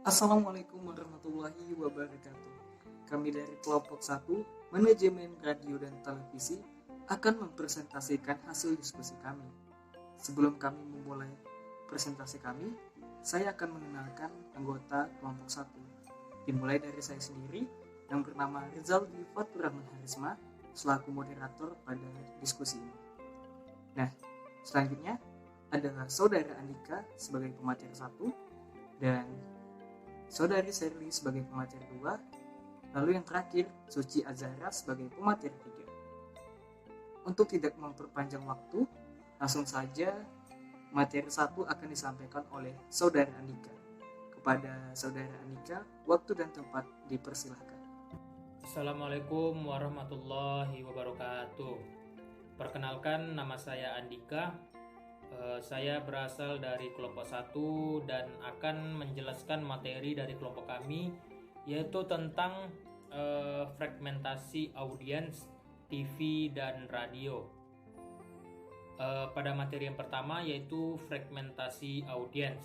Assalamualaikum warahmatullahi wabarakatuh. Kami dari kelompok 1 Manajemen Radio dan Televisi akan mempresentasikan hasil diskusi kami. Sebelum kami memulai presentasi kami, saya akan mengenalkan anggota kelompok 1. Dimulai dari saya sendiri yang bernama Rizaldi Fatur Rahman Harisma selaku moderator pada diskusi ini. Nah, selanjutnya adalah Saudara Andika sebagai pemateri 1 dan Saudari Sherly sebagai pemateri 2, lalu yang terakhir Suci Azhara sebagai pemateri 3. Untuk tidak memperpanjang waktu, langsung saja materi 1 akan disampaikan oleh Saudara Andika. Kepada Saudara Andika, waktu dan tempat dipersilahkan. Assalamualaikum warahmatullahi wabarakatuh. Perkenalkan, nama saya Andika. Saya berasal dari kelompok 1 dan akan menjelaskan materi dari kelompok kami, yaitu tentang fragmentasi audiens TV dan radio. Pada materi yang pertama yaitu fragmentasi audiens.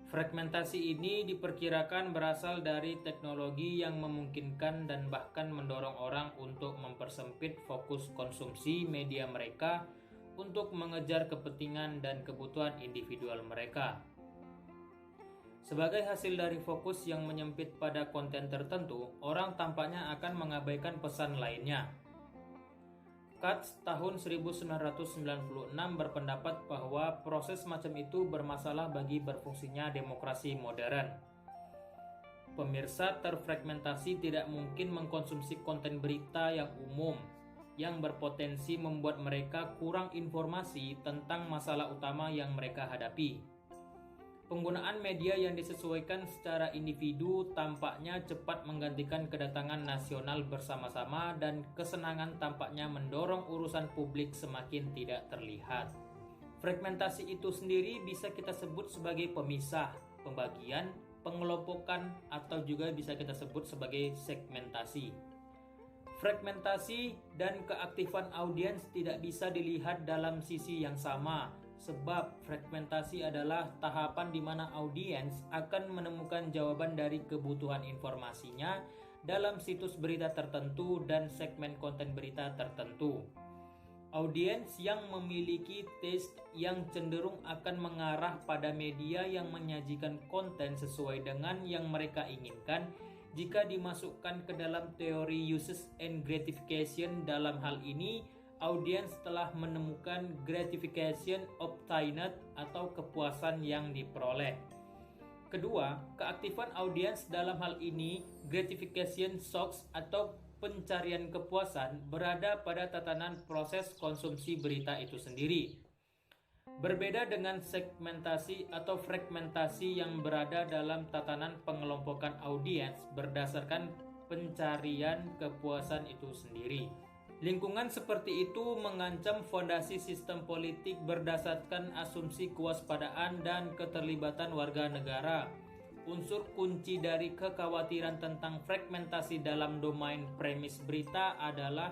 Fragmentasi ini diperkirakan berasal dari teknologi yang memungkinkan dan bahkan mendorong orang untuk mempersempit fokus konsumsi media mereka untuk mengejar kepentingan dan kebutuhan individual mereka. Sebagai hasil dari fokus yang menyempit pada konten tertentu, orang tampaknya akan mengabaikan pesan lainnya. Katz tahun 1996 berpendapat bahwa proses macam itu bermasalah bagi berfungsinya demokrasi modern. Pemirsa terfragmentasi tidak mungkin mengkonsumsi konten berita yang umum, yang berpotensi membuat mereka kurang informasi tentang masalah utama yang mereka hadapi. Penggunaan media yang disesuaikan secara individu tampaknya cepat menggantikan kedatangan nasional bersama-sama dan kesenangan tampaknya mendorong urusan publik semakin tidak terlihat. Fragmentasi itu sendiri bisa kita sebut sebagai pemisah, pembagian, pengelompokan, atau juga bisa kita sebut sebagai segmentasi. Fragmentasi dan keaktifan audiens tidak bisa dilihat dalam sisi yang sama, sebab fragmentasi adalah tahapan di mana audiens akan menemukan jawaban dari kebutuhan informasinya dalam situs berita tertentu dan segmen konten berita tertentu. Audiens yang memiliki taste yang cenderung akan mengarah pada media yang menyajikan konten sesuai dengan yang mereka inginkan jika dimasukkan ke dalam teori uses and gratification. Dalam hal ini, audiens telah menemukan gratification obtained atau kepuasan yang diperoleh. Kedua, keaktifan audiens dalam hal ini, gratification shocks atau pencarian kepuasan, berada pada tatanan proses konsumsi berita itu sendiri. Berbeda dengan segmentasi atau fragmentasi yang berada dalam tatanan pengelompokan audiens berdasarkan pencarian kepuasan itu sendiri. Lingkungan seperti itu mengancam fondasi sistem politik berdasarkan asumsi kewaspadaan dan keterlibatan warga negara. Unsur kunci dari kekhawatiran tentang fragmentasi dalam domain premis berita adalah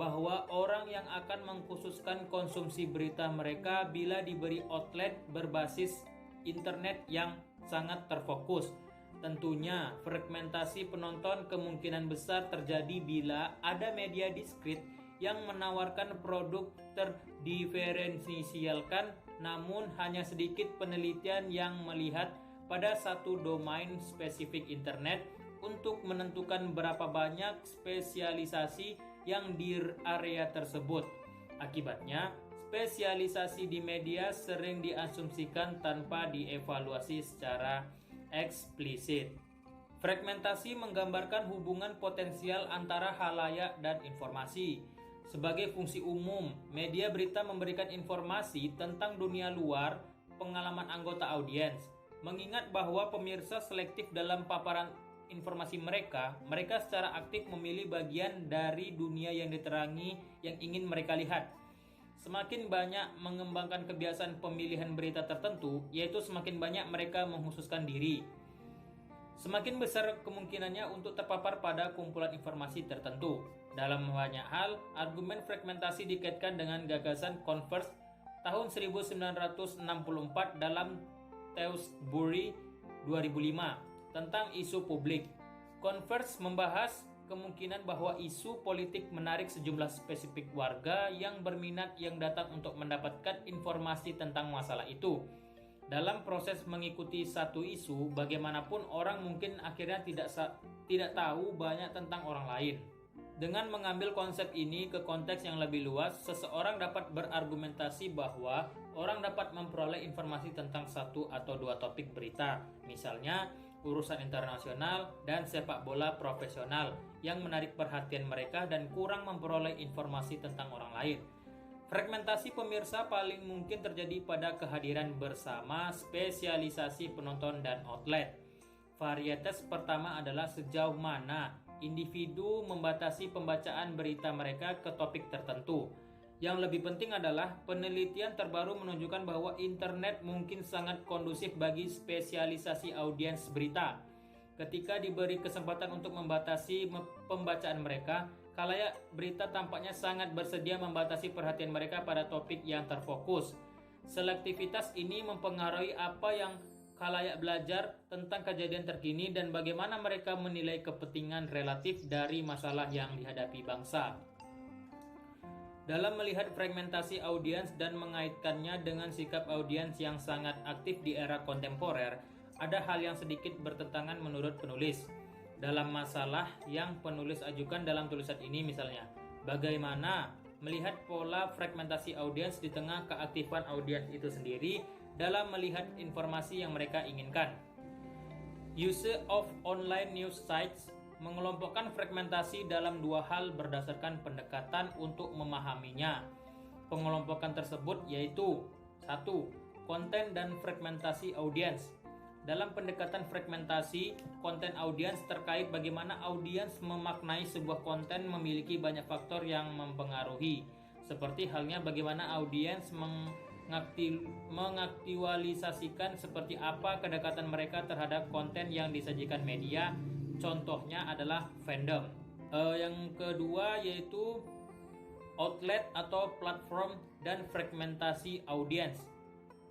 bahwa orang yang akan mengkhususkan konsumsi berita mereka bila diberi outlet berbasis internet yang sangat terfokus. Tentunya, fragmentasi penonton kemungkinan besar terjadi bila ada media diskrit yang menawarkan produk terdiferensialkan, namun hanya sedikit penelitian yang melihat pada satu domain spesifik internet untuk menentukan berapa banyak spesialisasi yang di area tersebut. Akibatnya, spesialisasi di media sering diasumsikan tanpa dievaluasi secara eksplisit. Fragmentasi menggambarkan hubungan potensial antara khalayak dan informasi. Sebagai fungsi umum, media berita memberikan informasi tentang dunia luar pengalaman anggota audiens. Mengingat bahwa pemirsa selektif dalam paparan informasi mereka secara aktif memilih bagian dari dunia yang diterangi yang ingin mereka lihat. Semakin banyak mengembangkan kebiasaan pemilihan berita tertentu, yaitu semakin banyak mereka menghususkan diri. Semakin besar kemungkinannya untuk terpapar pada kumpulan informasi tertentu. Dalam banyak hal, argumen fragmentasi dikaitkan dengan gagasan Converse tahun 1964 dalam Tewksbury 2005 tentang isu publik. Converge membahas kemungkinan bahwa isu politik menarik sejumlah spesifik warga yang berminat yang datang untuk mendapatkan informasi tentang masalah itu. Dalam proses mengikuti satu isu, bagaimanapun orang mungkin akhirnya tidak tahu banyak tentang orang lain. Dengan mengambil konsep ini ke konteks yang lebih luas, seseorang dapat berargumentasi bahwa orang dapat memperoleh informasi tentang satu atau dua topik berita, misalnya urusan internasional dan sepak bola profesional yang menarik perhatian mereka dan kurang memperoleh informasi tentang orang lain. Fragmentasi pemirsa paling mungkin terjadi pada kehadiran bersama spesialisasi penonton dan outlet. Varietas pertama adalah sejauh mana individu membatasi pembacaan berita mereka ke topik tertentu. Yang lebih penting adalah penelitian terbaru menunjukkan bahwa internet mungkin sangat kondusif bagi spesialisasi audiens berita. Ketika diberi kesempatan untuk membatasi pembacaan mereka, khalayak berita tampaknya sangat bersedia membatasi perhatian mereka pada topik yang terfokus. Selektivitas ini mempengaruhi apa yang khalayak belajar tentang kejadian terkini dan bagaimana mereka menilai kepentingan relatif dari masalah yang dihadapi bangsa. Dalam melihat fragmentasi audiens dan mengaitkannya dengan sikap audiens yang sangat aktif di era kontemporer, ada hal yang sedikit bertentangan menurut penulis. Dalam masalah yang penulis ajukan dalam tulisan ini misalnya, bagaimana melihat pola fragmentasi audiens di tengah keaktifan audiens itu sendiri dalam melihat informasi yang mereka inginkan. Use of online news sites mengelompokkan fragmentasi dalam dua hal berdasarkan pendekatan untuk memahaminya. Pengelompokan tersebut yaitu 1. Konten dan fragmentasi audiens. Dalam pendekatan fragmentasi, konten audiens terkait bagaimana audiens memaknai sebuah konten memiliki banyak faktor yang mempengaruhi, seperti halnya bagaimana audiens mengaktualisasikan seperti apa kedekatan mereka terhadap konten yang disajikan media. Contohnya adalah fandom. Yang kedua yaitu outlet atau platform dan fragmentasi audiens.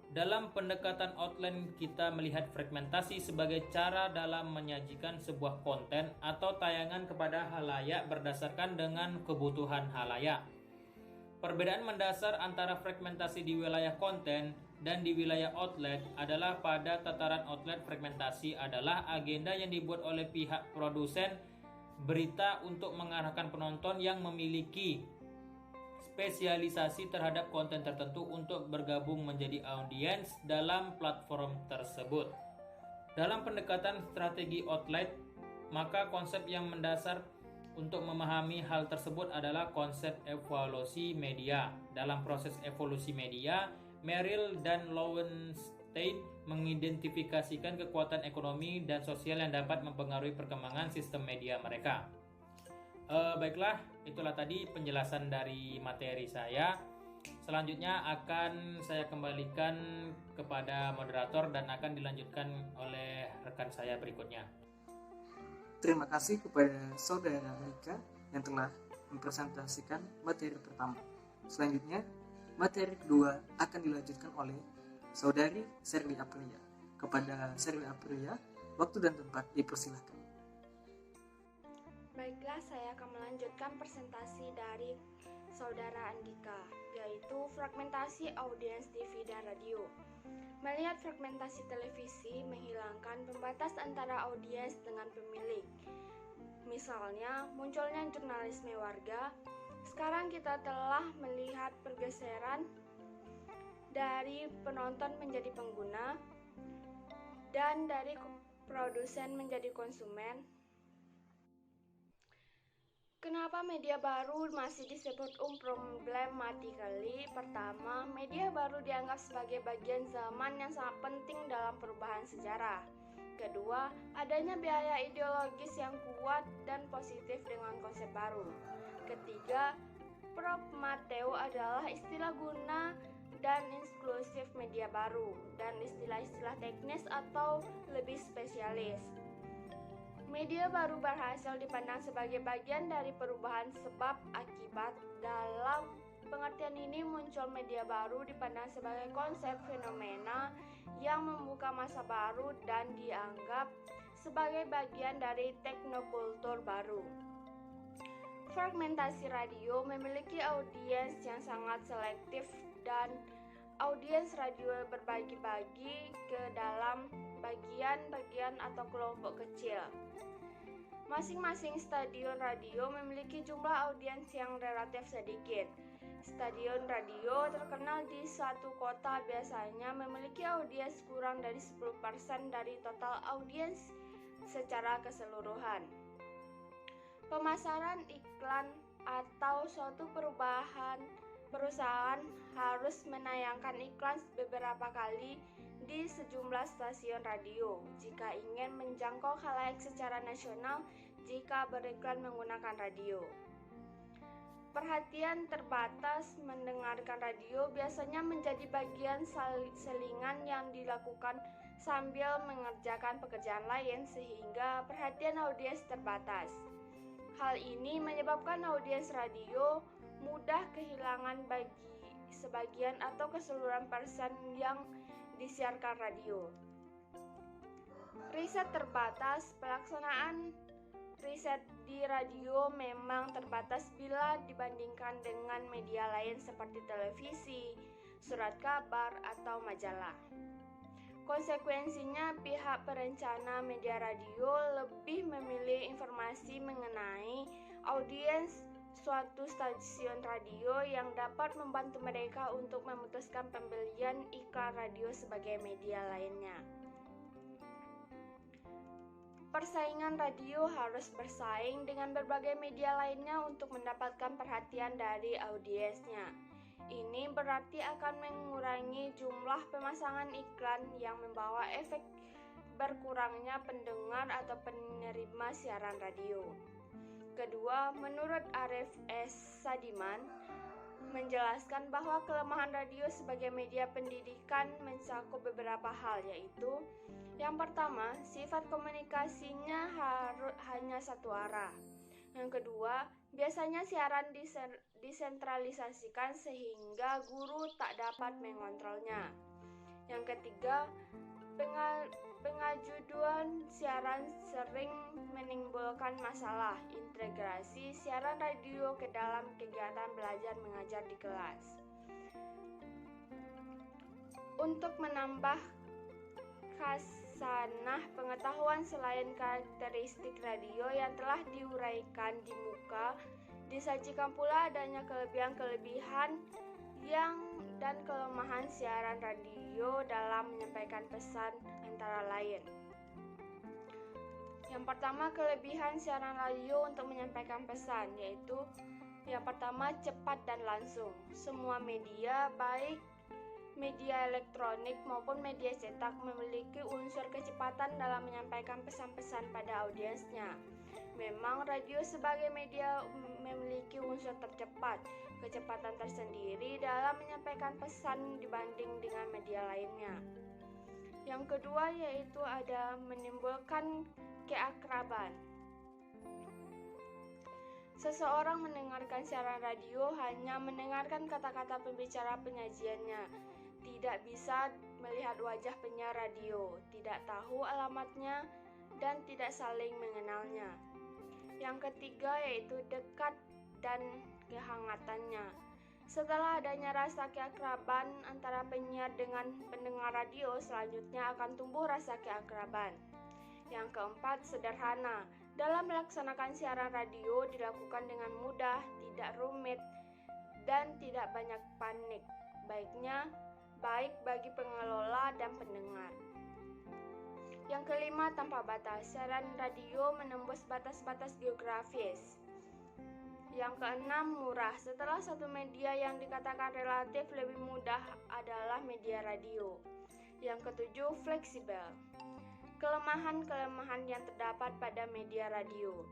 Dalam pendekatan outlet kita melihat fragmentasi sebagai cara dalam menyajikan sebuah konten atau tayangan kepada khalayak berdasarkan dengan kebutuhan khalayak. Perbedaan mendasar antara fragmentasi di wilayah konten dan di wilayah outlet adalah pada tataran outlet fragmentasi adalah agenda yang dibuat oleh pihak produsen berita untuk mengarahkan penonton yang memiliki spesialisasi terhadap konten tertentu untuk bergabung menjadi audiens dalam platform tersebut. Dalam pendekatan strategi outlet, maka konsep yang mendasar untuk memahami hal tersebut adalah konsep evolusi media. Dalam proses evolusi media, Merrill dan Lowenstein mengidentifikasikan kekuatan ekonomi dan sosial yang dapat mempengaruhi perkembangan sistem media mereka. Baiklah, itulah tadi penjelasan dari materi saya. Selanjutnya akan saya kembalikan kepada moderator dan akan dilanjutkan oleh rekan saya berikutnya. Terima kasih kepada Saudara Rika yang telah mempresentasikan materi pertama. Selanjutnya, materi kedua akan dilanjutkan oleh Saudari Serli Aprilia. Kepada Serli Aprilia, waktu dan tempat dipersilahkan. Baiklah, saya akan melanjutkan presentasi dari Saudara Andika, yaitu fragmentasi audiens TV dan radio. Melihat fragmentasi televisi menghilangkan pembatas antara audiens dengan pemilik. Misalnya, munculnya jurnalisme warga. Sekarang kita telah melihat pergeseran dari penonton menjadi pengguna dan dari produsen menjadi konsumen. Kenapa media baru masih disebut problematically? Pertama, media baru dianggap sebagai bagian zaman yang sangat penting dalam perubahan sejarah. Kedua, adanya biaya ideologis yang kuat dan positif dengan konsep baru. Ketiga, Prop Mateo adalah istilah guna dan inklusif media baru dan istilah-istilah teknis atau lebih spesialis. Media baru berhasil dipandang sebagai bagian dari perubahan sebab akibat dalam pengertian ini muncul media baru dipandang sebagai konsep fenomena yang membuka masa baru dan dianggap sebagai bagian dari teknokultur baru. Fragmentasi radio memiliki audiens yang sangat selektif dan audiens radio berbagi-bagi ke dalam bagian-bagian atau kelompok kecil. Masing-masing stasiun radio memiliki jumlah audiens yang relatif sedikit. Stasiun radio terkenal di suatu kota biasanya memiliki audiens kurang dari 10% dari total audiens secara keseluruhan. Pemasaran iklan atau suatu perusahaan harus menayangkan iklan beberapa kali di sejumlah stasiun radio jika ingin menjangkau khalayak secara nasional jika beriklan menggunakan radio. Perhatian terbatas mendengarkan radio biasanya menjadi bagian selingan yang dilakukan sambil mengerjakan pekerjaan lain sehingga perhatian audiens terbatas. Hal ini menyebabkan audiens radio mudah kehilangan bagi sebagian atau keseluruhan persen yang disiarkan radio. Riset terbatas. Pelaksanaan riset di radio memang terbatas bila dibandingkan dengan media lain seperti televisi, surat kabar, atau majalah. Konsekuensinya, pihak perencana media radio lebih memilih informasi mengenai audiens suatu stasiun radio yang dapat membantu mereka untuk memutuskan pembelian iklan radio sebagai media lainnya. Persaingan radio harus bersaing dengan berbagai media lainnya untuk mendapatkan perhatian dari audiensnya. Ini berarti akan mengurangi jumlah pemasangan iklan yang membawa efek berkurangnya pendengar atau penerima siaran radio. Kedua, menurut Arif S. Sadiman, menjelaskan bahwa kelemahan radio sebagai media pendidikan mencakup beberapa hal, yaitu yang pertama, sifat komunikasinya hanya satu arah. Yang kedua, biasanya siaran disentralisasikan sehingga guru tak dapat mengontrolnya. Yang ketiga, pengajuan siaran sering menimbulkan masalah integrasi siaran radio ke dalam kegiatan belajar mengajar di kelas. Untuk menambah khasanah pengetahuan selain karakteristik radio yang telah diuraikan di muka, disajikan pula adanya kelebihan-kelebihan dan kelemahan siaran radio dalam menyampaikan pesan antara lain. Yang pertama, kelebihan siaran radio untuk menyampaikan pesan, yaitu yang pertama, cepat dan langsung. Semua media, baik media elektronik maupun media cetak, memiliki unsur kecepatan dalam menyampaikan pesan-pesan pada audiensnya. Memang radio sebagai media memiliki unsur tercepat, kecepatan tersendiri dalam menyampaikan pesan dibanding dengan media lainnya. Yang kedua yaitu ada menimbulkan keakraban. Seseorang mendengarkan siaran radio hanya mendengarkan kata-kata pembicara penyajiannya, tidak bisa melihat wajah penyiar radio, tidak tahu alamatnya, dan tidak saling mengenalnya. Yang ketiga yaitu dekat dan kehangatannya. Setelah adanya rasa keakraban antara penyiar dengan pendengar radio, selanjutnya akan tumbuh rasa keakraban. Yang keempat, sederhana. Dalam melaksanakan siaran radio dilakukan dengan mudah, tidak rumit, dan tidak banyak panik. Baik bagi pengelola dan pendengar. Yang kelima, tanpa batas. Siaran radio menembus batas-batas geografis. Yang keenam, murah. Setelah satu media yang dikatakan relatif lebih mudah adalah media radio. Yang ketujuh, fleksibel. Kelemahan-kelemahan yang terdapat pada media radio.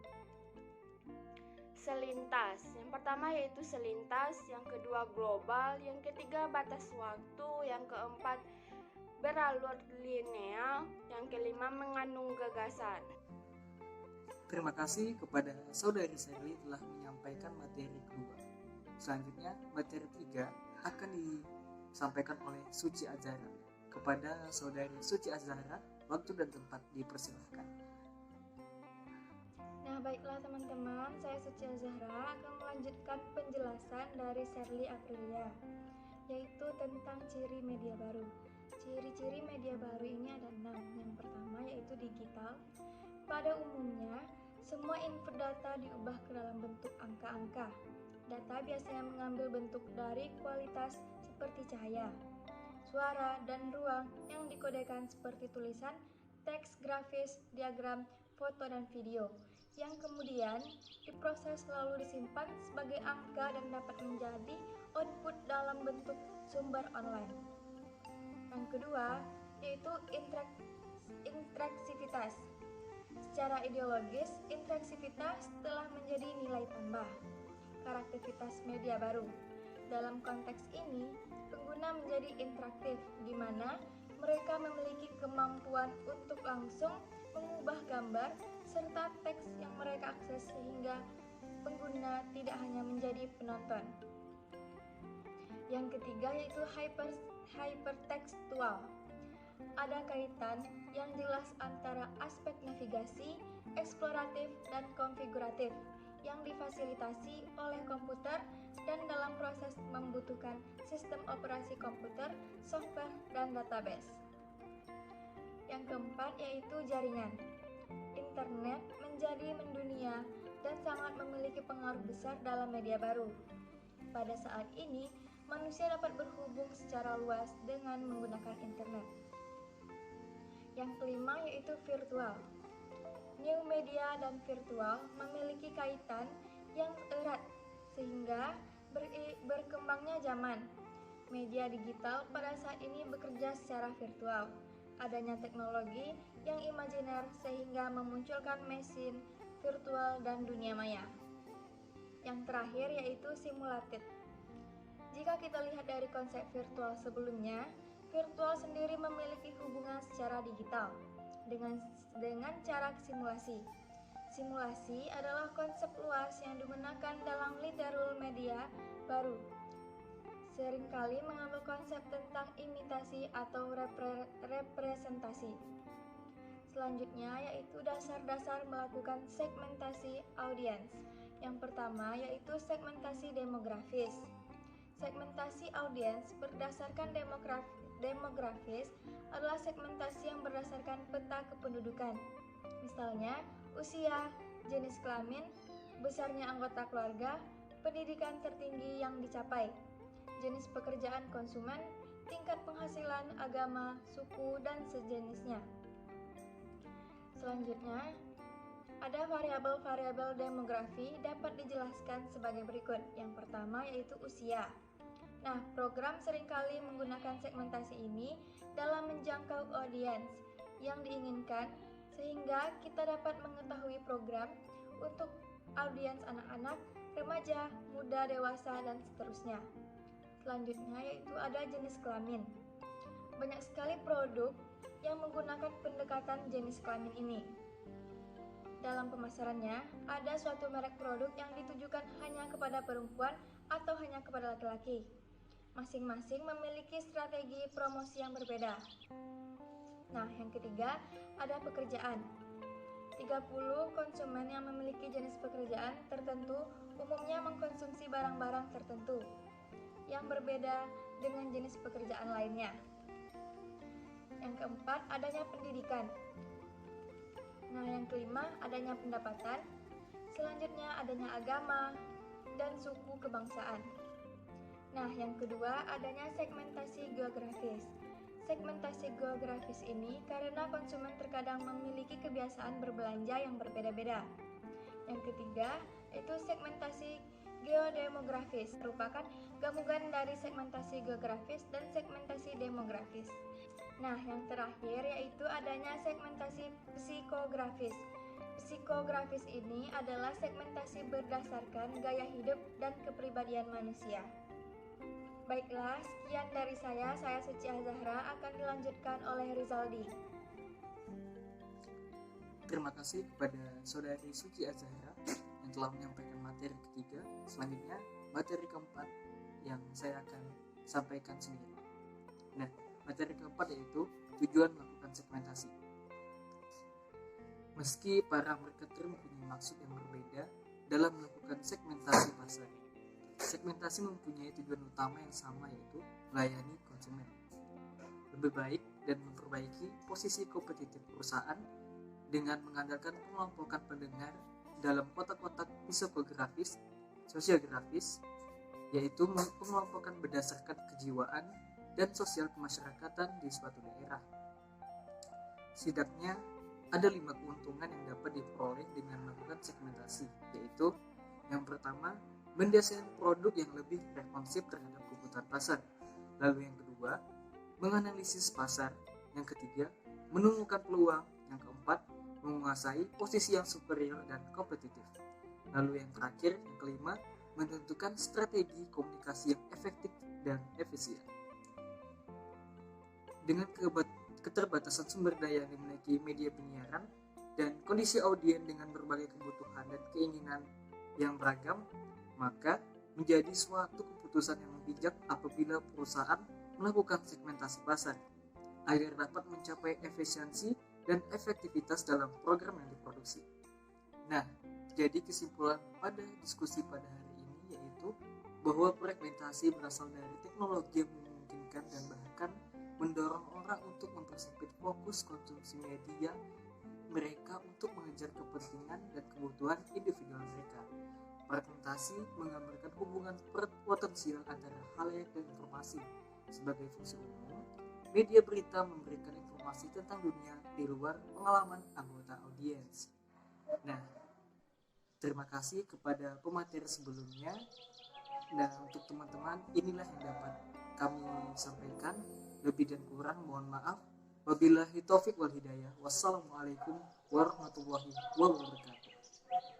Selintas. Yang pertama yaitu selintas, yang kedua global, yang ketiga batas waktu, yang keempat beralur linear, yang kelima mengandung gagasan. Terima kasih kepada Saudari Sherly telah menyampaikan materi kedua. Selanjutnya, materi 3 akan disampaikan oleh Suci Azhara. Kepada saudari Suci Azhara, waktu dan tempat dipersilahkan. Nah, baiklah teman-teman, saya Suci Azhara akan melanjutkan penjelasan dari Shirley Aprilia, yaitu tentang ciri media baru. Ciri-ciri media baru ini ada 6. Yang pertama yaitu digital. Pada umumnya, semua input data diubah ke dalam bentuk angka-angka. Data biasanya mengambil bentuk dari kualitas seperti cahaya, suara, dan ruang yang dikodekan seperti tulisan, teks, grafis, diagram, foto, dan video, yang kemudian diproses lalu disimpan sebagai angka dan dapat menjadi output dalam bentuk sumber online. Yang kedua yaitu interaksivitas. Secara ideologis, interaksivitas telah menjadi nilai tambah karakteristikas media baru. Dalam konteks ini, pengguna menjadi interaktif, di mana mereka memiliki kemampuan untuk langsung mengubah gambar serta teks yang mereka akses sehingga pengguna tidak hanya menjadi penonton. Yang ketiga yaitu hypertekstual. Ada kaitan yang jelas antara aspek navigasi, eksploratif, dan konfiguratif yang difasilitasi oleh komputer dan dalam proses membutuhkan sistem operasi komputer, software, dan database. Yang keempat yaitu jaringan. Internet menjadi mendunia dan sangat memiliki pengaruh besar dalam media baru. Pada saat ini, manusia dapat berhubung secara luas dengan menggunakan internet. Yang kelima yaitu virtual. New media dan virtual memiliki kaitan yang erat sehingga berkembangnya zaman. Media digital pada saat ini bekerja secara virtual. Adanya teknologi yang imajiner sehingga memunculkan mesin, virtual, dan dunia maya. Yang terakhir yaitu simulated. Jika kita lihat dari konsep virtual sebelumnya, virtual sendiri memiliki hubungan secara digital dengan cara simulasi. Simulasi adalah konsep luas yang digunakan dalam literal media baru. Seringkali mengambil konsep tentang imitasi atau representasi. Selanjutnya yaitu dasar-dasar melakukan segmentasi audiens. Yang pertama yaitu segmentasi demografis. Segmentasi audiens berdasarkan demografis adalah segmentasi yang berdasarkan peta kependudukan. Misalnya, usia, jenis kelamin, besarnya anggota keluarga, pendidikan tertinggi yang dicapai, jenis pekerjaan konsumen, tingkat penghasilan, agama, suku, dan sejenisnya. Selanjutnya, ada variabel-variabel demografi dapat dijelaskan sebagai berikut. Yang pertama yaitu usia. Nah, program seringkali menggunakan segmentasi ini dalam menjangkau audiens yang diinginkan sehingga kita dapat mengetahui program untuk audiens anak-anak, remaja, muda, dewasa, dan seterusnya. Selanjutnya yaitu ada jenis kelamin. Banyak sekali produk yang menggunakan pendekatan jenis kelamin ini. Dalam pemasarannya, ada suatu merek produk yang ditujukan hanya kepada perempuan atau hanya kepada laki-laki. Masing-masing memiliki strategi promosi yang berbeda. Nah, yang ketiga, ada pekerjaan. 30 konsumen yang memiliki jenis pekerjaan tertentu umumnya mengkonsumsi barang-barang tertentu yang berbeda dengan jenis pekerjaan lainnya. Yang keempat, adanya pendidikan. Nah, yang kelima, adanya pendapatan. Selanjutnya, adanya agama dan suku kebangsaan. Nah, yang kedua, adanya segmentasi geografis. Segmentasi geografis ini karena konsumen terkadang memiliki kebiasaan berbelanja yang berbeda-beda. Yang ketiga, yaitu segmentasi geodemografis, merupakan gabungan dari segmentasi geografis dan segmentasi demografis. Nah, yang terakhir yaitu adanya segmentasi psikografis. Psikografis ini adalah segmentasi berdasarkan gaya hidup dan kepribadian manusia. Baiklah, sekian dari saya Suci Azhara akan dilanjutkan oleh Rizaldi. Terima kasih kepada saudari Suci Azhara yang telah menyampaikan materi ketiga. Selanjutnya, materi keempat yang saya akan sampaikan sendiri. Nah, materi keempat yaitu tujuan melakukan segmentasi. Meski para marketer mempunyai maksud yang berbeda dalam melakukan segmentasi pasar, segmentasi mempunyai tujuan utama yang sama, yaitu melayani konsumen lebih baik dan memperbaiki posisi kompetitif perusahaan dengan mengandalkan pengelompokan pendengar dalam kotak-kotak psikografis, sosiografis, yaitu pengelompokan berdasarkan kejiwaan dan sosial kemasyarakatan di suatu daerah. Setidaknya ada 5 keuntungan yang dapat diperoleh dengan melakukan segmentasi, yaitu yang pertama, mendesain produk yang lebih responsif terhadap kebutuhan pasar. Lalu yang kedua, menganalisis pasar. Yang ketiga, menemukan peluang. Yang keempat, menguasai posisi yang superior dan kompetitif. Lalu yang terakhir, yang kelima, menentukan strategi komunikasi yang efektif dan efisien. Dengan keterbatasan sumber daya yang dimiliki media penyiaran dan kondisi audiens dengan berbagai kebutuhan dan keinginan yang beragam, maka menjadi suatu keputusan yang bijak apabila perusahaan melakukan segmentasi pasar agar dapat mencapai efisiensi dan efektivitas dalam program yang diproduksi. Nah, jadi kesimpulan pada diskusi pada hari ini yaitu bahwa fragmentasi berasal dari teknologi yang memungkinkan dan bahkan mendorong orang untuk mempersempit fokus konsumsi media mereka untuk mengejar kepentingan dan kebutuhan individual mereka. Fragmentasi menggambarkan hubungan potensial antara khalayak dan informasi. Sebagai fungsi umum, media berita memberikan informasi tentang dunia di luar pengalaman anggota audiens. Nah, terima kasih kepada pemateri sebelumnya. Dan untuk teman-teman, inilah yang dapat kami sampaikan. Lebih dan kurang mohon maaf. Wabillahi taufik wal hidayah. Wassalamualaikum warahmatullahi wabarakatuh.